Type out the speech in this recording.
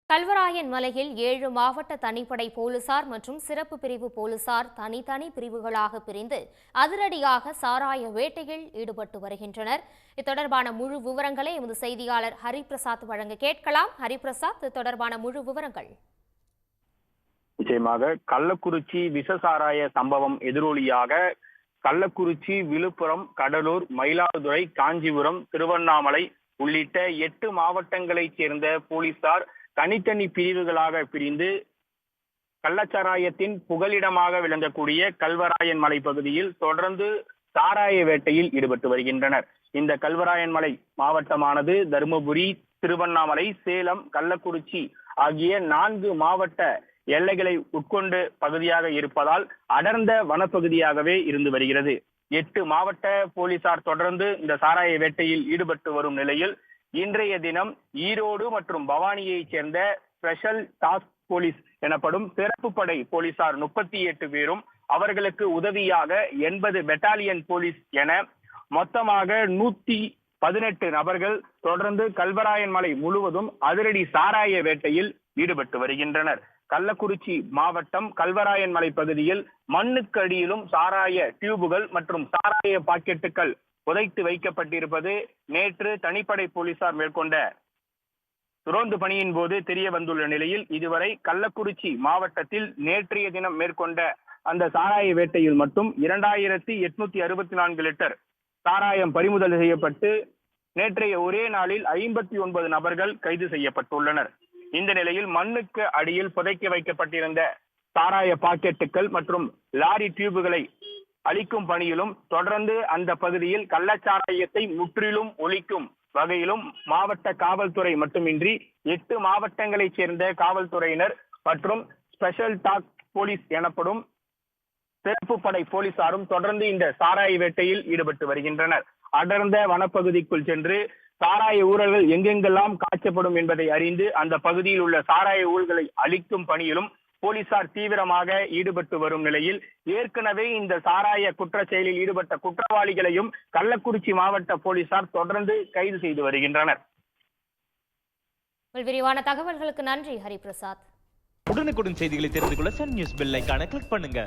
கல்வராயன் மலையில் 7 மாவட்ட தனிப்படை போலீசார் மற்றும் சிறப்பு பிரிவு போலீசார் தனித்தனி பிரிவுகளாக பிரிந்து அதிரடியாக சாராய வேட்டையில் ஈடுபட்டு வருகின்றனர். இது தொடர்பான முழு விவரங்களை எமது செய்தியாளர் ஹரிபிரசாத் வழங்க கேட்கலாம். ஹரிபிரசாத், இது தொடர்பான முழு விவரங்கள். நிச்சயமாக கள்ளக்குறிச்சி விஷசாராய சம்பவம் எதிரொலியாக கள்ளக்குறிச்சி, விழுப்புரம், கடலூர், மயிலாடுதுறை, காஞ்சிபுரம், திருவண்ணாமலை உள்ளிட்ட 8 மாவட்டங்களைச் சேர்ந்த போலீசார் தனித்தனி பிரிவுகளாக பிரிந்து கள்ளச்சாராயத்தின் புகலிடமாக விளங்கக்கூடிய கல்வராயன் மலை பகுதியில் தொடர்ந்து சாராய வேட்டையில் ஈடுபட்டு வருகின்றனர். இந்த கல்வராயன் மலை மாவட்டமானது தருமபுரி, திருவண்ணாமலை, சேலம், கள்ளக்குறிச்சி ஆகிய 4 மாவட்ட எல்லைகளை உட்கொண்டு பகுதியாக இருப்பதால் அடர்ந்த வனப்பகுதியாகவே இருந்து வருகிறது. 8 மாவட்ட போலீசார் தொடர்ந்து இந்த சாராய வேட்டையில் ஈடுபட்டு வரும் நிலையில் இன்றைய தினம் ஈரோடு மற்றும் பவானியைச் சேர்ந்த ஸ்பெஷல் டாஸ்க் போலீஸ் எனப்படும் சிறப்பு படை போலீசார் 38 பேரும் அவர்களுக்கு உதவியாக 80 பெட்டாலியன் போலீஸ் என மொத்தமாக 118 நபர்கள் தொடர்ந்து கல்வராயன் மலை முழுவதும் அதிரடி சாராய வேட்டையில் ஈடுபட்டு வருகின்றனர். கள்ளக்குறிச்சி மாவட்டம் கல்வராயன் மலை பகுதியில் மண்ணுக்கு அடியிலும் சாராய டியூபுகள் மற்றும் சாராய பாக்கெட்டுகள் புதைத்து வைக்கப்பட்டிருப்பது நேற்று தனிப்படை போலீசார் மேற்கொண்ட ரோந்து பணியின் போது தெரிய வந்துள்ள நிலையில் இதுவரை கள்ளக்குறிச்சி மாவட்டத்தில் நேற்றைய தினம் மேற்கொண்ட அந்த சாராய வேட்டையில் மட்டும் 2864 லிட்டர் சாராயம் பறிமுதல் செய்யப்பட்டு நேற்றைய ஒரே நாளில் 59 நபர்கள் கைது செய்யப்பட்டுள்ளனர். இந்த நிலையில் மண்ணுக்கு அடியில் புதைக்க வைக்கப்பட்டிருந்த சாராய பாக்கெட்டுகள் மற்றும் லாரி டியூபுகளை அளிக்கும் பணியிலும் தொடர்ந்து அந்த பகுதியில் கள்ளச்சாராயத்தை முற்றிலும் ஒழிக்கும் வகையிலும் மாவட்ட காவல்துறை மட்டுமின்றி 8 மாவட்டங்களைச் சேர்ந்த காவல்துறையினர் மற்றும் ஸ்பெஷல் டாஸ்க் போலீஸ் எனப்படும் சிறப்பு படை போலீசாரும் தொடர்ந்து இந்த சாராய வேட்டையில் ஈடுபட்டு வருகின்றனர். அடர்ந்த வனப்பகுதிக்குள் சென்று சாராய ஊழல்கள் எங்கெங்கெல்லாம் காய்ச்சப்படும் என்பதை அறிந்து அந்த பகுதியில் உள்ள சாராய ஊழல்களை அழிக்கும் பணியிலும் போலீசார் தீவிரமாக ஈடுபட்டு வரும் நிலையில் ஏற்கனவே இந்த சாராய குற்ற செயலில் ஈடுபட்ட குற்றவாளிகளையும் கள்ளக்குறிச்சி மாவட்ட போலீசார் தொடர்ந்து கைது செய்து வருகின்றனர். விரிவான தகவல்களுக்கு நன்றி ஹரிபிரசாத். உடனுக்குடன் செய்திகளை தெரிந்து கொள்ள சன் நியூஸ் பெல் ஐகானை கிளிக் பண்ணுங்க.